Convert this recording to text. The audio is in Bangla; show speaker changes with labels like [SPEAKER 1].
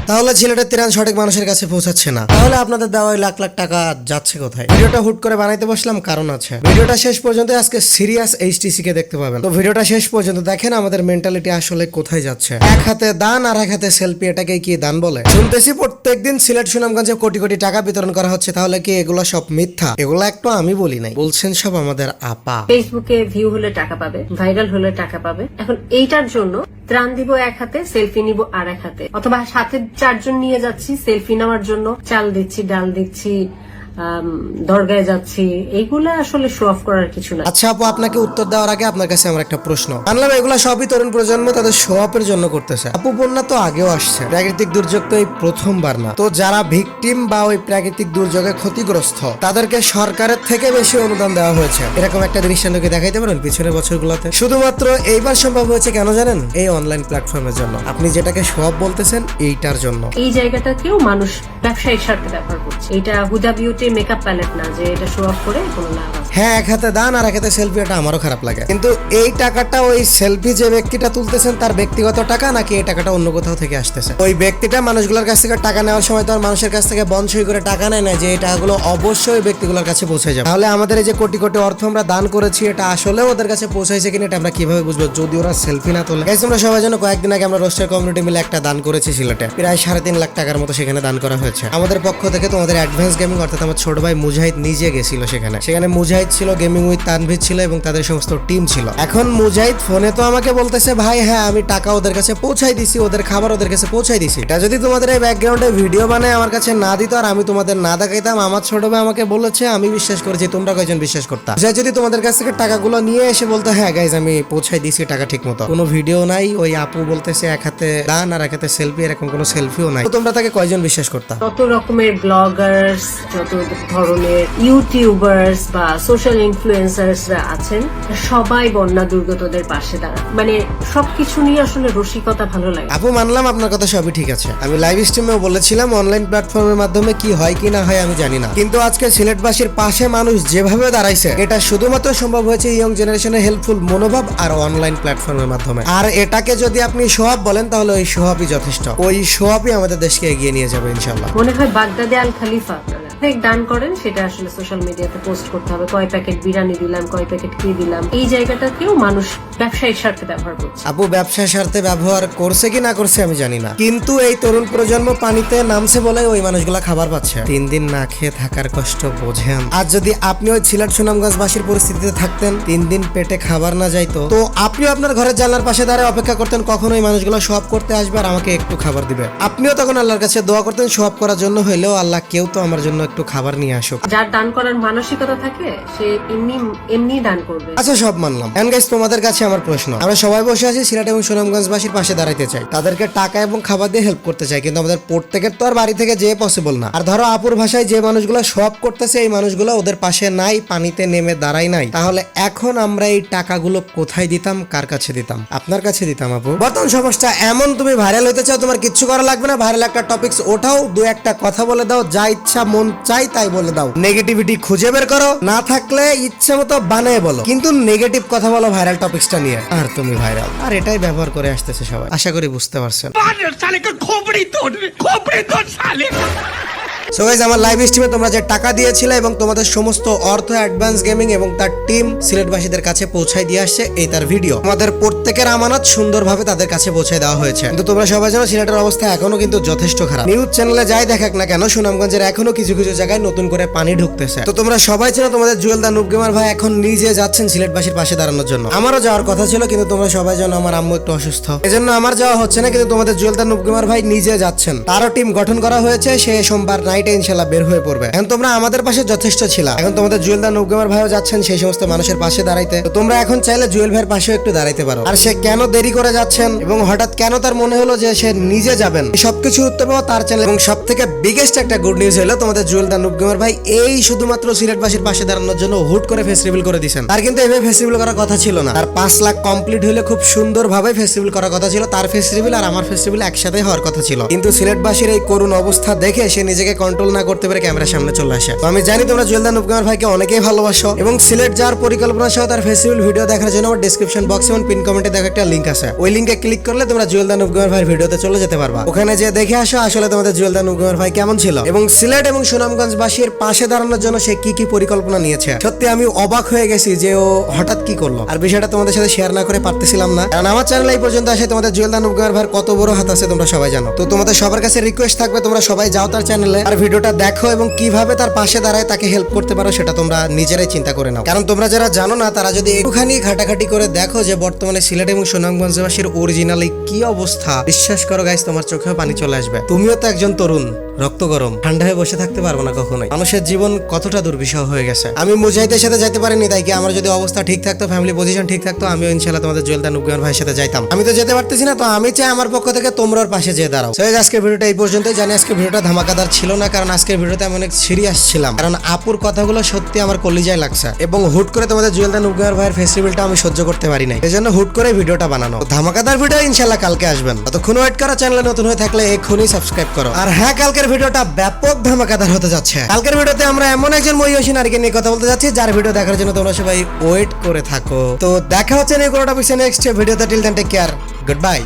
[SPEAKER 1] তাহলে ছেলেটার ত্রাণ সঠিক মানুষের কাছে পৌঁছাচ্ছে না, তাহলে আপনাদের দেওয়া লাখ লাখ টাকা যাচ্ছে কোথায়? ভিডিওটা হুট করে বানাইতে বসলাম, কারণ আছে। ভিডিওটা শেষ পর্যন্ত আজকে সিরিয়াস এইচটিসি কে দেখতে পাবেন, তো ভিডিওটা শেষ পর্যন্ত দেখেন আমাদের মেন্টালিটি আসলে কোথায় যাচ্ছে। এক হাতে দান আর এক হাতে সেলফি, এটাকে কি দান বলে? শুনতেছি প্রত্যেকদিন সিলেট সুনামগঞ্জে কোটি কোটি টাকা বিতরণ করা হচ্ছে, তাহলে কি এগুলো সব মিথ্যা? এগুলো একটু আমি বলি নাই, বলছেন সব আমাদের আপা।
[SPEAKER 2] ফেসবুকে ভিউ হলে টাকা পাবে, ভাইরাল হলে টাকা পাবে। এখন এইটার জন্য ত্রাণ দিব এক হাতে, সেলফি নিব আর এক হাতে, অথবা সাথে 4 জন নিয়ে যাচ্ছি সেলফি নেওয়ার জন্য, চাল দিচ্ছি, ডাল দিচ্ছি, দরগায় যাচ্ছি। এইগুলা আসলে শো অফ করার কিছু না।
[SPEAKER 1] আচ্ছা আপু, আপনাকে উত্তর দেওয়ার আগে আপনার কাছে আমার একটা প্রশ্ন। মানলাম এগুলা সবই তরুণ প্রজন্ম তাদের শো অফের জন্য করতেছে। আপু, বন্যা তো আগেও আসছে, প্রাকৃতিক দুর্যোগ তো এই প্রথমবার না। তো যারা ভিকটিম বা ওই প্রাকৃতিক দুর্যোগে ক্ষতিগ্রস্ত, তাদেরকে সরকারের থেকে বেশি অনুদান দেওয়া হয়েছে, এরকম একটা দৃষ্টান্তকে দেখাইতে পারেন পিছনের বছরগুলোতে? শুধুমাত্র এইবার সম্ভব হয়েছে কেন জানেন? এই অনলাইন প্ল্যাটফর্মের জন্য। আপনি যেটাকে শো অফ বলতেছেন, এইটার জন্য।
[SPEAKER 2] এই জায়গাটাকেও মানুষ ব্যবসায়িক স্বার্থে ব্যবহার করছে। এটা হুদা বিউটি মেকআপ প্যালেট না যে এটা শো অফ করে কোনো লাভ আছে।
[SPEAKER 1] হ্যাঁ, এক হাতে দান আর এক হাতে সেলফি, এটা আমারও খারাপ লাগে। কিন্তু এই টাকাটা ওই সেলফি যে ব্যক্তিটা তুলতেছেন তার ব্যক্তিগত টাকা, নাকি এই টাকাটা অন্য কোথাও থেকে আসতেছে? ওই ব্যক্তিটা মানুষগুলোর কাছ থেকে টাকা নেওয়ার সময় তো আর মানুষের কাছ থেকে বনসই করে টাকা নেয় না যে এই টাকাগুলো অবশ্যই ব্যক্তিগুলোর কাছে পৌঁছে যাবে। তাহলে আমাদের এই যে কোটি কোটি অর্থ আমরা দান করেছি, এটা আসলে ওদের কাছে পৌঁছাইছে কিনা এটা আমরা কিভাবে বুঝবো যদি ওরা সেলফি না তোলে? গাইস, আমরা সবাই জানো কয়েকদিন আগে আমরা রোস্টার কমিউনিটি মিলে একটা দান করেছি সিলেটে, প্রায় 3.5 লাখ টাকার মতো সেখানে দান করা হয়েছে আমাদের পক্ষ থেকে। তোমাদের অ্যাডভান্স গেমিং অর্থাৎ আমার ছোট ভাই মুজাহিদ নিজে গেছিল সেখানে মুজাহিদ ছিল, গেমিং উইথ তানভীর ছিল এবং তাদের সমস্ত টিম ছিল। এখন মুজাহিদ ফোনে তো আমাকে বলতেছে, ভাই হ্যাঁ আমি টাকা ওদের কাছে পৌঁছাই দিছি, ওদের খাবার ওদের কাছে পৌঁছাই দিছি। এটা যদি তোমাদের এই ব্যাকগ্রাউন্ডে ভিডিও বানায় আমার কাছে না দিত আর আমি তোমাদের না দেখাইতাম, আমার ছোট ভাই আমাকে বলেছে, আমি বিশ্বাস করেছি, তোমরা কয়জন বিশ্বাস করতা? যদি তোমাদের কাছ থেকে টাকাগুলো নিয়ে এসে বলতো হ্যাঁ গাইজ আমি পৌঁছাই দিছি টাকা ঠিক মতো, কোনো ভিডিও নাই, ওই আপু বলতেছে এক হাতে দান আর এক হাতে সেলফি, এরকম কোনো সেলফিও নাই, তো তোমরা তাকে কয়জন বিশ্বাস করতা?
[SPEAKER 2] যত রকমের ব্লগার্স, যত ধরনের ইউটিউবার্স বা সোশ্যাল ইনফ্লুয়েন্সার্সরা আছেন, সবাই বন্যা দুর্গতদের পাশে দাঁড়ান। মানে সবকিছু নিয়ে আসলে রসিকতা ভালো লাগে।
[SPEAKER 1] আপু, মানলাম আপনার কথা সবই ঠিক আছে। আমি লাইভ স্ট্রিমেও বলেছিলাম অনলাইন প্ল্যাটফর্মের মাধ্যমে কি হয় কি না হয় আমি জানি না, কিন্তু আজকে সিলেটবাসীর পাশে মানুষ যেভাবে দাঁড়াইছে এটা শুধুমাত্র সম্ভব হয়েছে ইয়ং জেনারেশনের হেল্পফুল মনোভাব আর অনলাইন প্ল্যাটফর্মের মাধ্যমে। আর এটাকে যদি আপনি শো অফ বলেন তাহলে ওই শো অফই যথেষ্ট, ওই শো অফই আমাদের দেশকে এগিয়ে নিয়ে যাবে ইনশাআল্লাহ।
[SPEAKER 2] মনে হয় বাগদাদে আল খালিফা। দান করেন, সেটা আসলে সোশ্যাল মিডিয়াতে পোস্ট করতে হবে, কয় প্যাকেট বিরিয়ানি দিলাম, কয় প্যাকেট কি দিলাম। এই জায়গাটাকেও মানুষ ব্যবসায়িক স্বার্থে ব্যবহার করছে।
[SPEAKER 1] আপু, ব্যবসার স্বার্থে ব্যবহার করছে কি না করছে আমি জানি না, কিন্তু এই তরুণ প্রজন্ম পানিতে নামছে বলে ওই মানুষগুলা খাবার পাচ্ছে। 3 দিন না খেয়ে থাকার কষ্ট বোঝেন। আর যদি আপনি ওই সিলেট সুনামগঞ্জবাসীর পরিস্থিতিতে থাকতেন, 3 দিন পেটে খাবার না যাইতো, তো আপনিও আপনার ঘরের জানলার পাশে দাঁড়িয়ে অপেক্ষা করতেন কখন ওই মানুষগুলো শো অফ করতে আসবে আর আমাকে একটু খাবার দিবে। আপনিও তখন আল্লাহর কাছে দোয়া করতেন শো অফ করার জন্য হইলেও, আল্লাহ কেউ তো আমার জন্য একটু খাবার নিয়ে আসুক।
[SPEAKER 2] যার দান করার মানসিকতা থাকে সে এমনি দান করবে।
[SPEAKER 1] আচ্ছা, সব মানলাম। এন্ড গাইস, তোমাদের কাছে আমার প্রশ্ন, আমরা সবাই বসে আছি সিলেট এবং সুনামগঞ্জবাসীর পাশে দাঁড়াইতে চাই, তাদেরকে টাকা এবং খাবার দিয়ে হেল্প করতে চাই, কিন্তু আমাদের প্রত্যেকের তো আর বাড়ি থেকে যে পসিবল না। আর ধরো আপুর ভাষায় যে মানুষগুলো সব করতেছে এই মানুষগুলো ওদের পাশে নাই, পানিতে নেমে দাঁড়াই নাই, তাহলে এখন আমরা এই টাকাগুলো কোথায় দিতাম, কার কাছে দিতাম? আপনার কাছে দিতাম। আপু, বর্তমান সমস্যা এমন, তুমি ভাইরাল হইতে চাও, তোমার কিচ্ছু করা লাগবে না, ভাইরাল একটা টপিকস ওঠাও, 2-1টা কথা বলে দাও, যা ইচ্ছা মন চাই তাই বলে দাও, নেগেটিভিটি খুঁজে বের করো, না থাকলে ইচ্ছে মতো বানিয়ে বলো, কিন্তু নেগেটিভ কথা বলো ভাইরাল টপিকসটা নিয়ে, আর তুমি ভাইরাল। আর এটাই ব্যবহার করে আসতেছে সবাই, আশা করি বুঝতে পারছেন। সো গাইস, আমার লাইভ স্ট্রিমে তোমরা যে টাকা দিয়েছিলে এবং তোমাদের সমস্ত অর্থ অ্যাডভান্স গেমিং এবং তার টিম সিলেটবাসীদের কাছে পৌঁছায় দিয়ে আসছে, এই তার ভিডিও। তোমাদের প্রত্যেকের আমানত সুন্দরভাবে তাদের কাছে পৌঁছায় দেওয়া হয়েছে, কিন্তু তোমরা সবাই জানো সিলেটের অবস্থা এখনো কিন্তু যথেষ্ট খারাপ। নিউজ চ্যানেলে যাই দেখাক না কেন, সুনামগঞ্জের এখনো কিছু কিছু জায়গায় নতুন করে পানি ঢুকতেছে। তো তোমরা সবাই জানো তোমাদের জুয়েল দা নুব গেমার ভাই এখন নিজে যাচ্ছেন সিলেটবাসীর পাশে দাঁড়ানোর জন্য। আমারও যাওয়ার কথা ছিল, কিন্তু তোমরা সবাই জানো আমার আম্মু একটু অসুস্থ, এজন্য আমার যাওয়া হচ্ছে না, কিন্তু তোমাদের জুয়েল দা নুব গেমার ভাই নিজে যাচ্ছেন, তারও টিম গঠন করা হয়েছে, সে সোমবার নাইটে ইনশাআল্লাহ বের হয়ে পড়বে। এখন তোমরা আমাদের পাশে যথেষ্ট ছিল, এখন তোমাদের জুয়েল দা নৌগেমার ভাইও যাচ্ছেন সেই সমস্ত মানুষের পাশে দাঁড়াইতে, তো তোমরা এখন চাইলে জুয়েল ভাইয়ের পাশেও একটু দাঁড়াইতে পারো। আর সে কেন দেরি করে যাচ্ছেন এবং হঠাৎ কেন তার মনে হলো যে সে নিজে যাবেন, সবকিছু উত্তর পাবো তার চ্যানেল। এবং সব থেকে বিগেস্ট একটা গুড নিউজ হলো তোমাদের জুয়েল দা নৌগেমার ভাই এই শুধুমাত্র সিলেটবাসীর পাশে দাঁড়ানোর জন্য হুট করে ফেস রিভিল করে দিয়েছেন। তার কিন্তু এভাবে ফেস রিভিল করার কথা ছিল না, তার 5 লাখ কমপ্লিট হলে খুব সুন্দরভাবে ফেস রিভিল করার কথা ছিল, তার ফেস রিভিল আর আমার ফেস রিভিল একসাথে হওয়ার কথা ছিল, কিন্তু সিলেটবাসীর এই করুণ অবস্থা দেখে সে নিজেকে কন্ট্রোল না করতে পেরে ক্যামেরার সামনে চলে আসে। তো আমি জানি তোমরা জুয়েল দা নুবগামার ভাইকে অনেকেই ভালোবাসো এবং সিলেট যাওয়ার পরিকল্পনা সহ তার ফেস্টিভ্যাল ভিডিও দেখার জন্য আমার ডেসক্রিপশন বক্সে এবং পিন কমেন্টে দেখা একটা লিংক আছে। ওই লিংকে ক্লিক করলে তোমরা জুয়েল দা নুবগামার ভাইয়ের ভিডিওতে চলে যেতে পারবা। ওখানে যে দেখে আসো আসলে তোমাদের জুয়েল দা নুবগামার ভাই কেমন ছিল এবং সিলেট এবং সুনামগঞ্জবাসীর পাশে দাঁড়ানোর জন্য সে কি কি পরিকল্পনা নিয়েছে। সত্যি আমি অবাক হয়ে গেছি যে ও হঠাৎ কি করলো, আর বিষয়টা তোমাদের সাথে শেয়ার না করে পারতেছিলাম না, কারণ আমার চ্যানেল এই পর্যন্ত আসে তোমাদের জুয়েল দা নুবগামার ভাইয়ের কত বড় হাত আছে তোমরা সবাই জানো। তো তোমাদের সবার কাছে রিকোয়েস্ট থাকবে তোমরা সবাই যাও তার চ্যানেলে আর ভিডিওটা দেখো এবং কিভাবে তার পাশে দাঁড়ায় তাকে হেল্প করতে পারো সেটা তোমরা নিজেরাই চিন্তা করে নাও। কারণ তোমরা যারা জানো না তারা যদি একটুখানি ঘাটাঘাটি করে দেখো যে বর্তমানে সিলেট এবং সুনামগঞ্জবাসীর অরিজিনালি কি অবস্থা, বিশ্বাস করো গাইস তোমার চোখেও পানি চলে আসবে। তুমিও তো একজন তরুণ, রক্ত গরম, ঠান্ডা হয়ে বসে থাকতে পারবো না কখনোই। মানুষের জীবন কতটা দুর্বিষহ হয়ে গেছে। আমি মুজাহিদের সাথে যাইতে পারিনি, তাই কি আমার যদি অবস্থা ঠিক থাকতো, ফ্যামিলি পজিশন ঠিক থাকতো, আমিও ইনশাআল্লাহ তোমাদের জুয়েল দা নুবগামার ভাইয়ের সাথে যাইতাম। আমি তো যেতে পারতেছি না, তো আমি চাই আমার পক্ষ থেকে তোমরা ওর পাশে যেয়ে দাঁড়াও। আজকের ভিডিওটা এই পর্যন্তই। জানি আজকের ভিডিওটা ধামাকাদার ছিল না, কারণ আজকের ভিডিওতে আমি অনেক সিরিয়াস ছিলাম, কারণ আপুর কথাগুলো সত্যি আমার কলিজায় লাগছে এবং হুট করে তোমাদের জুয়েল দা নুবগামার ভাইয়ের ফেস্টিভ্যালটা আমি সহ্য করতে পারি নাই, এজন্য হুট করে ভিডিওটা বানানো। ধামাকাদার ভিডিও ইনশাআল্লাহ কালকে আসবেন, ততক্ষণ ওয়েট করো। চ্যানেলে নতুন হয়ে থাকলে এক্ষুনি সাবস্ক্রাইব করো। আর হ্যাঁ, কালকের ভিডিওটা ব্যাপক ধামাকাদার হতে যাচ্ছে। কালকের ভিডিওতে আমরা এমন একজন মহিষী নারীকে নিয়ে কথা বলতে যাচ্ছি যার ভিডিও দেখার জন্য তোমরা সবাই ওয়েট করে থাকো। তো দেখা হচ্ছে নেক্সট ভিডিওতে। Till then take care, good by.